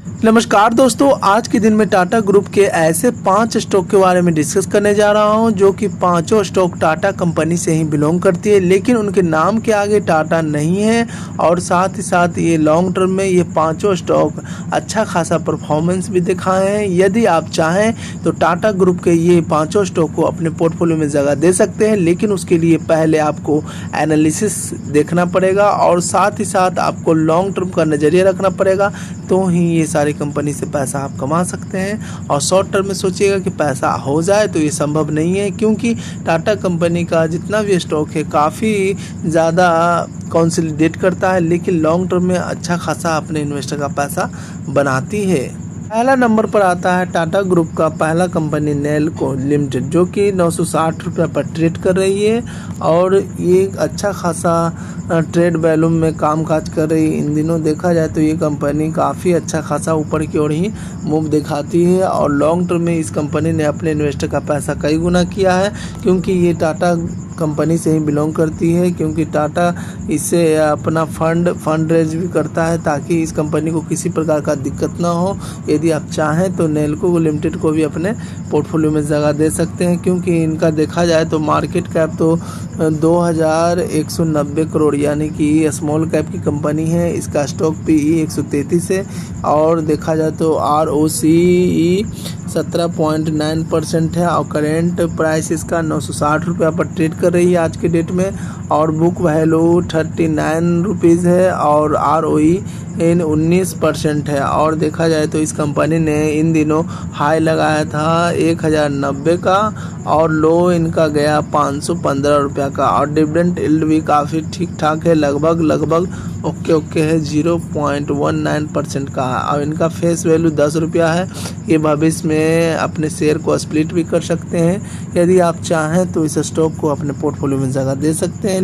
नमस्कार दोस्तों, आज के दिन में टाटा ग्रुप के ऐसे 5 स्टॉक के बारे में डिस्कस करने जा रहा हूं जो कि पांचों स्टॉक टाटा कंपनी से ही बिलोंग करती है, लेकिन उनके नाम के आगे टाटा नहीं है। और साथ ही साथ ये लॉन्ग टर्म में ये पांचों स्टॉक अच्छा खासा परफॉर्मेंस भी दिखाए हैं। यदि आप चाहें तो टाटा ग्रुप के ये पांचों स्टॉक को अपने पोर्टफोलियो में जगह दे सकते हैं, लेकिन उसके लिए पहले आपको एनालिसिस देखना पड़ेगा और साथ ही साथ आपको लॉन्ग टर्म का नज़रिया रखना पड़ेगा, तो ही ये सारी कंपनी से पैसा आप कमा सकते हैं। और शॉर्ट टर्म में सोचिएगा कि पैसा हो जाए तो ये संभव नहीं है, क्योंकि टाटा कंपनी का जितना भी स्टॉक है काफ़ी ज़्यादा कंसोलिडेट करता है, लेकिन लॉन्ग टर्म में अच्छा खासा अपने इन्वेस्टर का पैसा बनाती है। पहला नंबर पर आता है टाटा ग्रुप का पहला कंपनी नेल्को लिमिटेड, जो कि 960 रुपये पर ट्रेड कर रही है और ये अच्छा खासा ट्रेड वैल्यूम में कामकाज कर रही है। इन दिनों देखा जाए तो ये कंपनी काफ़ी अच्छा खासा ऊपर की ओर ही मूव दिखाती है और लॉन्ग टर्म में इस कंपनी ने अपने इन्वेस्टर का पैसा कई गुना किया है, क्योंकि ये टाटा कंपनी से ही बिलोंग करती है। क्योंकि टाटा इससे अपना फंड रेज भी करता है ताकि इस कंपनी को किसी प्रकार का दिक्कत ना हो। यदि आप चाहें तो नेल्को लिमिटेड को भी अपने पोर्टफोलियो में जगह दे सकते हैं, क्योंकि इनका देखा जाए तो मार्केट कैप तो 2190 करोड़ यानी कि स्मॉल कैप की कंपनी है। इसका स्टॉक PE 133 है और देखा जाए तो ROCE 17.9% है और करेंट प्राइस इसका 960 रुपये पर ट्रेड कर रही है आज के डेट में। और बुक वैल्यू 39 रुपीज़ है और ROE 19% है। और देखा जाए तो इस कंपनी ने इन दिनों हाई लगाया था 1090 का और लो इनका गया 515 रुपये का। और डिविडेंड यील्ड भी काफ़ी ठीक ठाक है, लगभग ओके है, 0.19% का है। और इनका फेस वैल्यू 10 रुपया है। ये भविष्य में अपने शेयर को स्प्लिट भी कर सकते हैं। यदि आप चाहें तो इस स्टॉक को अपने पोर्टफोलियो में जगह दे सकते हैं,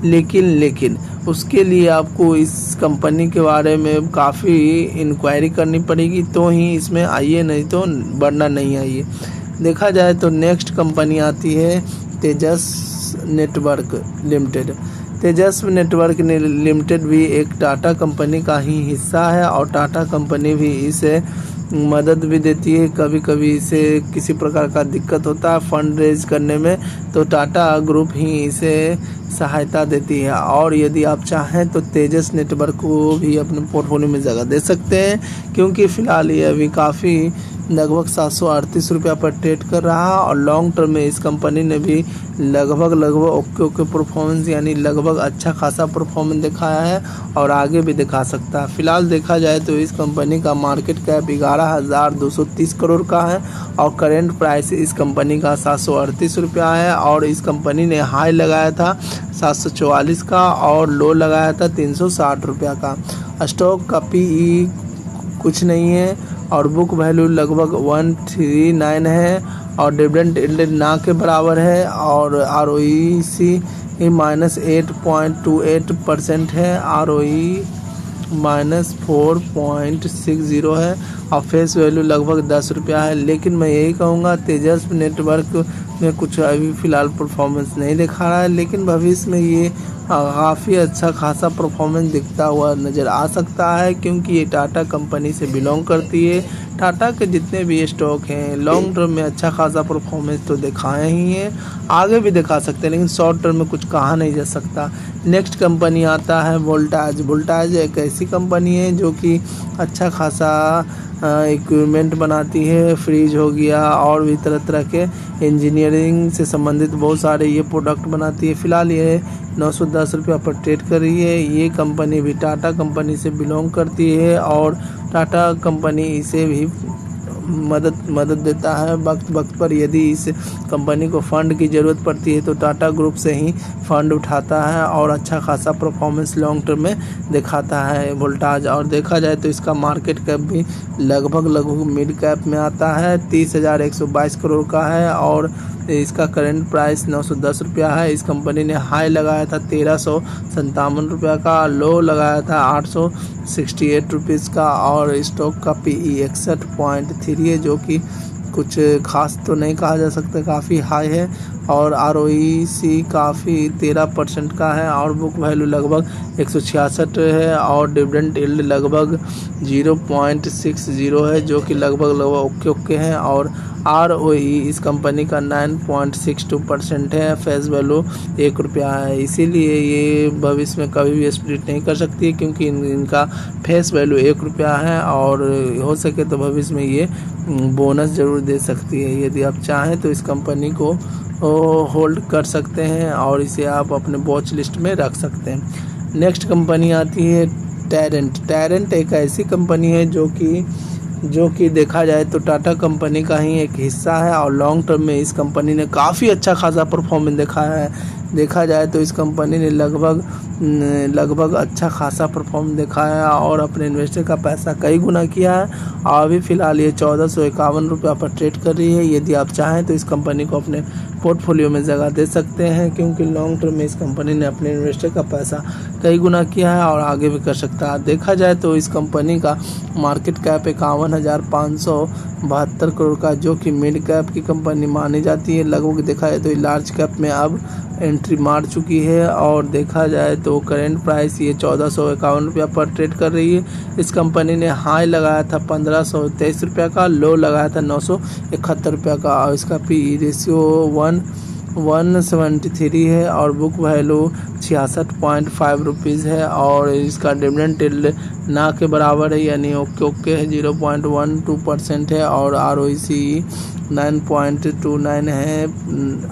लेकिन उसके लिए आपको इस कंपनी के बारे में काफ़ी इंक्वायरी करनी पड़ेगी, तो ही इसमें आइए, नहीं तो वरना नहीं आइए। देखा जाए तो नेक्स्ट कंपनी आती है तेजस नेटवर्क लिमिटेड। तेजस नेटवर्क लिमिटेड भी एक टाटा कंपनी का ही हिस्सा है और टाटा कंपनी भी इसे मदद भी देती है। कभी कभी इसे किसी प्रकार का दिक्कत होता है फंड रेज करने में, तो टाटा ग्रुप ही इसे सहायता देती है। और यदि आप चाहें तो तेजस नेटवर्क को भी अपने पोर्टफोलियो में जगह दे सकते हैं, क्योंकि फ़िलहाल ये अभी काफ़ी लगभग 738 रुपये पर ट्रेड कर रहा है और लॉन्ग टर्म में इस कंपनी ने भी लगभग ओके परफॉर्मेंस यानी लगभग अच्छा खासा परफॉर्मेंस दिखाया है और आगे भी दिखा सकता है। फिलहाल देखा जाए तो इस कंपनी का मार्केट कैप 11,230 करोड़ का है और करेंट प्राइस इस कंपनी का 738 रुपया है। और इस कंपनी ने हाई लगाया था 744 का और लो लगाया था 360 रुपया का। स्टॉक का PE कुछ नहीं है और बुक वैल्यू लगभग 139 है और डिविडेंड यील्ड ना के बराबर है और ROCE -8.28% है, ROE -4.60 है और फेस वैल्यू लगभग 10 रुपया है। लेकिन मैं यही कहूँगा तेजस नेटवर्क में कुछ अभी फ़िलहाल परफॉर्मेंस नहीं दिखा रहा है, लेकिन भविष्य में ये काफ़ी अच्छा खासा परफॉर्मेंस दिखता हुआ नज़र आ सकता है, क्योंकि ये टाटा कंपनी से बिलोंग करती है। टाटा के जितने भी स्टॉक हैं लॉन्ग टर्म में अच्छा खासा परफॉर्मेंस तो दिखाए ही हैं, आगे भी दिखा सकते हैं, लेकिन शॉर्ट टर्म में कुछ कहा नहीं जा सकता। नेक्स्ट कंपनी आता है वोल्टाज एक ऐसी कंपनी है जो कि अच्छा खासा इक्विपमेंट बनाती है, फ्रिज हो गया और भी तरह तरह के इंजीनियरिंग से संबंधित बहुत सारे ये प्रोडक्ट बनाती है। फ़िलहाल ये 910 रुपये पर ट्रेड कर रही है। ये कंपनी भी टाटा कंपनी से बिलोंग करती है और टाटा कंपनी इसे भी मदद देता है वक्त पर। यदि इस कंपनी को फंड की ज़रूरत पड़ती है तो टाटा ग्रुप से ही फंड उठाता है और अच्छा खासा परफॉर्मेंस लॉन्ग टर्म में दिखाता है वोल्टाज। और देखा जाए तो इसका मार्केट कैप भी लगभग मिड कैप में आता है, 30,122 करोड़ का है और इसका करंट प्राइस 910 रुपया है। इस कंपनी ने हाई लगाया था 1357 रुपया का, लो लगाया था 868 रुपीज़ का और स्टॉक का PE 61.3 है, जो कि कुछ खास तो नहीं कहा जा सकता, काफ़ी हाई है। और ROEC काफ़ी 13% का है और बुक वैल्यू लगभग 166 है और डिविडेंड यील्ड लगभग 0.60 है, जो कि लगभग ओके है। और ROE इस कंपनी का 9.62% है। फेस वैल्यू ₹1 है, इसीलिए ये भविष्य में कभी भी स्प्लिट नहीं कर सकती है, क्योंकि इनका फेस वैल्यू ₹1 है और हो सके तो भविष्य में ये बोनस ज़रूर दे सकती है। यदि आप चाहें तो इस कंपनी को होल्ड कर सकते हैं और इसे आप अपने वॉच लिस्ट में रख सकते हैं। नेक्स्ट कंपनी आती है टैरेंट एक ऐसी कंपनी है जो कि देखा जाए तो टाटा कंपनी का ही एक हिस्सा है और लॉन्ग टर्म में इस कंपनी ने काफ़ी अच्छा खासा परफॉर्मेंस दिखाया है। देखा जाए तो इस कंपनी ने लगभग अच्छा खासा परफॉर्म दिखाया और अपने इन्वेस्टर का पैसा कई गुना किया है और अभी फ़िलहाल ये ₹1451 पर ट्रेड कर रही है। यदि आप चाहें तो इस कंपनी को अपने पोर्टफोलियो में जगह दे सकते हैं, क्योंकि लॉन्ग टर्म में इस कंपनी ने अपने इन्वेस्टर का पैसा कई गुना किया है और आगे भी कर सकता है। देखा जाए तो इस कंपनी का मार्केट कैप 51,572 करोड़ का, जो कि मिड कैप की कंपनी मानी जाती है। लगभग देखा जाए तो लार्ज कैप में अब एंट्री मार चुकी है और देखा जाए तो करेंट प्राइस ये ₹1451 पर ट्रेड कर रही है। इस कंपनी ने हाई लगाया था ₹1523 का, लो लगाया था ₹971 का और इसका PE रेशियो 173 है और बुक वैल्यू ₹66.5 है और इसका डिविडेंड यील्ड ना के बराबर है, यानी ओके है, 0.12% है और ROEC 9.29 है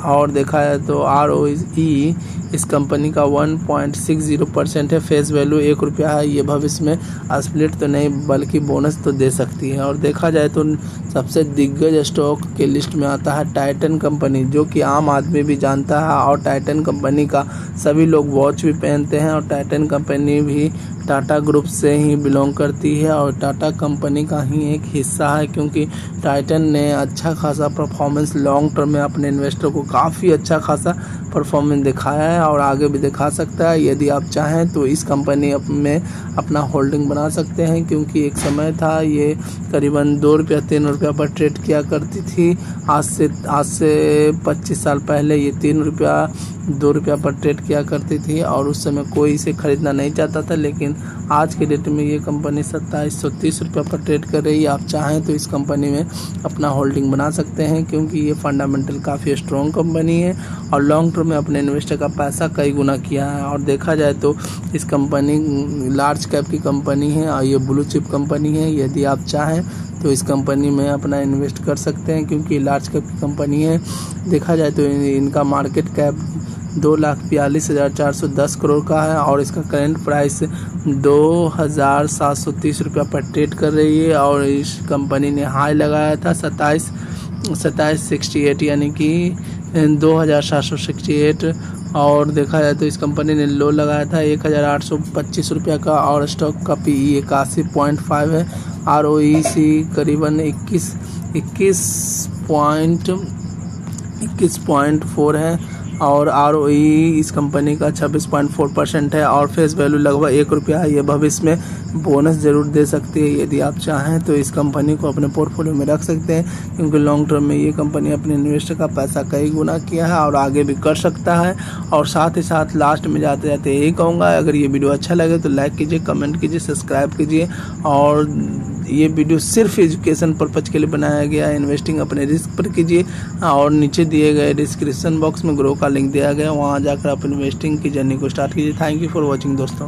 और देखा जाए तो ROE इस कंपनी का 1.60% है। फेस वैल्यू ₹1 है। ये भविष्य में स्प्लिट तो नहीं बल्कि बोनस तो दे सकती है। और देखा जाए तो सबसे दिग्गज स्टॉक के लिस्ट में आता है टाइटन कंपनी, जो कि आम आदमी भी जानता है और टाइटन कंपनी का सभी लोग वॉच भी पहनते हैं और टाइटन कंपनी भी टाटा ग्रुप से ही बिलोंग करती है और टाटा कंपनी का ही एक हिस्सा है, क्योंकि टाइटन ने अच्छा खासा परफॉर्मेंस लॉन्ग टर्म में अपने इन्वेस्टर को काफ़ी अच्छा खासा परफॉर्मेंस दिखाया है और आगे भी दिखा सकता है। यदि आप चाहें तो इस कंपनी में अपना होल्डिंग बना सकते हैं, क्योंकि एक समय था ये करीबन ₹2-3 पर ट्रेड किया करती थी। आज से 25 साल पहले ये ₹2 पर ट्रेड किया करती थी और उस समय कोई इसे खरीदना नहीं चाहता था, लेकिन आज के डेट में ये कंपनी ₹2730 पर ट्रेड कर रही है। आप चाहें तो इस कंपनी में अपना होल्डिंग बना सकते हैं, क्योंकि ये फंडामेंटल काफ़ी स्ट्रॉन्ग कंपनी है और लॉन्ग टर्म में अपने इन्वेस्टर का पैसा कई गुना किया है। और देखा जाए तो इस कंपनी लार्ज कैप की कंपनी है और ये ब्लू चिप कंपनी है। यदि आप चाहें तो इस कंपनी में अपना इन्वेस्ट कर सकते हैं, क्योंकि लार्ज कैप की कंपनी है। देखा जाए तो इनका मार्केट कैप 2,42,410 करोड़ का है और इसका करेंट प्राइस ₹2,730 पर ट्रेड कर रही है और इस कंपनी ने हाई लगाया था 2768, यानी कि 2,768 और देखा जाए तो इस कंपनी ने लो लगाया था ₹1,825 का और स्टॉक का PE 81.5 है। ROEC करीबन 21.4 है और ROE इस कंपनी का 26.4% है और फेस वैल्यू लगभग ₹1 है। ये भविष्य में बोनस ज़रूर दे सकती है। यदि आप चाहें तो इस कंपनी को अपने पोर्टफोलियो में रख सकते हैं, क्योंकि लॉन्ग टर्म में ये कंपनी अपने इन्वेस्टर का पैसा कई गुना किया है और आगे भी कर सकता है। और साथ ही साथ लास्ट में जाते जाते यही कहूँगा, अगर ये वीडियो अच्छा लगे तो लाइक कीजिए, कमेंट कीजिए, सब्सक्राइब कीजिए। और ये वीडियो सिर्फ एजुकेशन पर्पज़ के लिए बनाया गया है। इन्वेस्टिंग अपने रिस्क पर कीजिए और नीचे दिए गए डिस्क्रिप्शन बॉक्स में ग्रो का लिंक दिया गया, वहाँ जाकर आप इन्वेस्टिंग की जर्नी को स्टार्ट कीजिए। थैंक यू फॉर वॉचिंग दोस्तों।